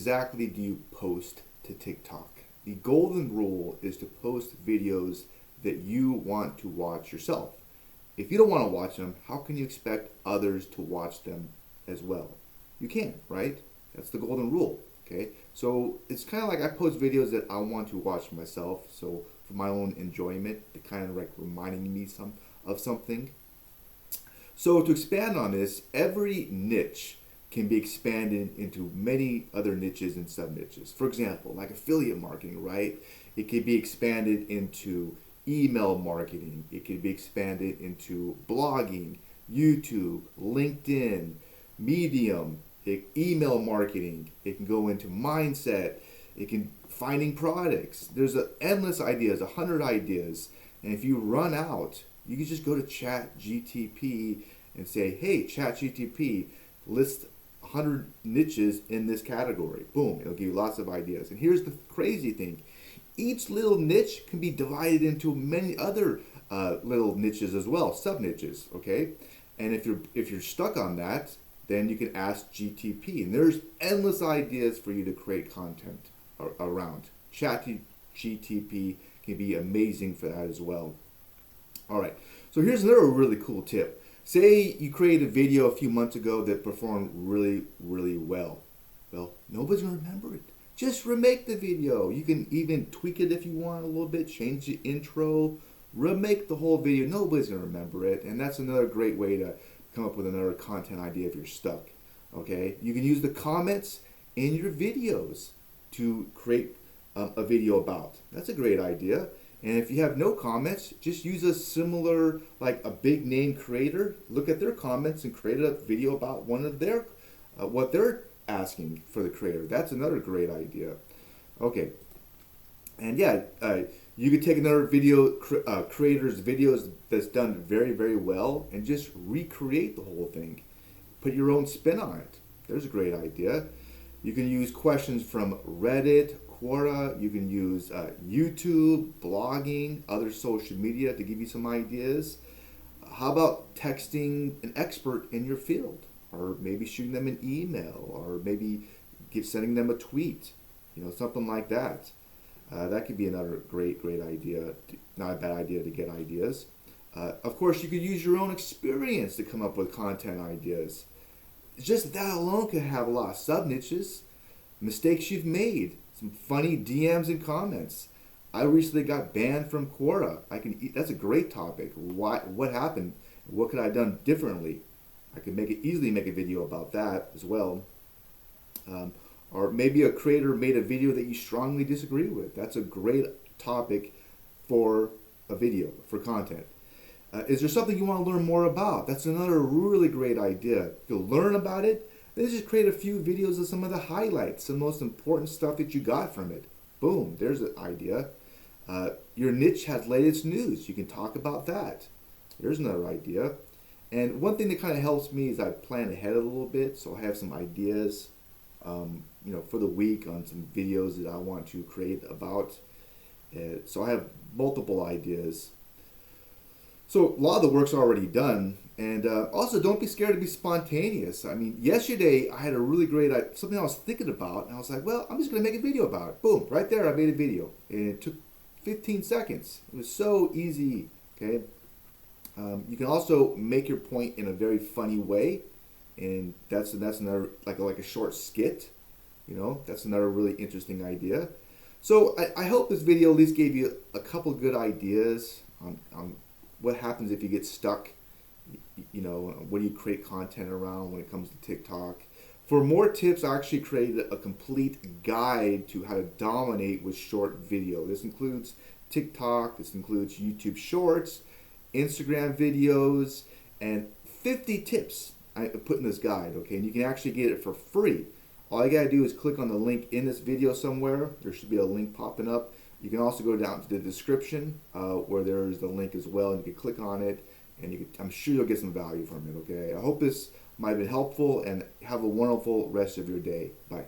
exactly do you post to TikTok? The golden rule is to post videos that you want to watch yourself. If you don't want to watch them, how can you expect others to watch them as well? You can't, right? That's the golden rule. Okay, so it's kind of like I post videos that I want to watch myself, so for my own enjoyment, it kind of like reminding me of something. So to expand on this, every niche can be expanded into many other niches and sub niches. For example, like affiliate marketing, right? It could be expanded into email marketing. It could be expanded into blogging, YouTube, LinkedIn, Medium, email marketing. It can go into mindset. It can finding products. There's endless ideas, 100 ideas. And if you run out, you can just go to ChatGTP and say, hey, ChatGTP, list 100 niches in this category. Boom, it'll give you lots of ideas. And here's the crazy thing. Each little niche can be divided into many other little niches as well, sub niches, okay? And if you're stuck on that, then you can ask GTP. And there's endless ideas for you to create content around. ChatGTP can be amazing for that as well. All right, so here's another really cool tip. Say you created a video a few months ago that performed really, really well. Well, nobody's gonna remember it. Just remake the video. You can even tweak it if you want a little bit, change the intro, remake the whole video. Nobody's gonna remember it, and that's another great way to come up with another content idea if you're stuck. Okay, you can use the comments in your videos to create a video about. That's a great idea. And if you have no comments, just use a similar, like a big name creator. Look at their comments and create a video about one of their, what they're asking for the creator. That's another great idea. Okay. And yeah, you could take another video creator's videos that's done very, very well and just recreate the whole thing. Put your own spin on it. There's a great idea. You can use questions from Reddit, Quora. You can use YouTube, blogging, other social media to give you some ideas. How about texting an expert in your field, or maybe shooting them an email, or maybe sending them a tweet, something like that. That could be another great idea. Not a bad idea to get ideas. Of course, you could use your own experience to come up with content ideas. Just that alone could have a lot of sub niches, mistakes you've made, some funny DMs and comments. I recently got banned from Quora. That's a great topic. What happened? What could I have done differently? I could easily make a video about that as well. Or maybe a creator made a video that you strongly disagree with. That's a great topic for a video, for content. Is there something you want to learn more about? That's another really great idea. If you'll learn about it, then just create a few videos of some of the highlights, the most important stuff that you got from it. Boom, there's an idea. Your niche has latest news. You can talk about that. There's another idea. And one thing that kind of helps me is I plan ahead a little bit, so I have some ideas, for the week on some videos that I want to create about. So I have multiple ideas. So a lot of the work's already done, and also don't be scared to be spontaneous. I mean, yesterday I had a really great something I was thinking about, and I was like, well, I'm just going to make a video about it. Boom, right there, I made a video, and it took 15 seconds. It was so easy. Okay. You can also make your point in a very funny way, and that's another like a short skit. That's another really interesting idea. So I hope this video at least gave you a couple good ideas on what happens if you get stuck. What do you create content around when it comes to TikTok? For more tips, I actually created a complete guide to how to dominate with short video. This includes TikTok, this includes YouTube Shorts, Instagram videos, and 50 tips I put in this guide, okay? And you can actually get it for free. All you gotta do is click on the link in this video somewhere. There should be a link popping up. You can also go down to the description where there's the link as well, and you can click on it, and I'm sure you'll get some value from it, okay? I hope this might have been helpful, and have a wonderful rest of your day. Bye.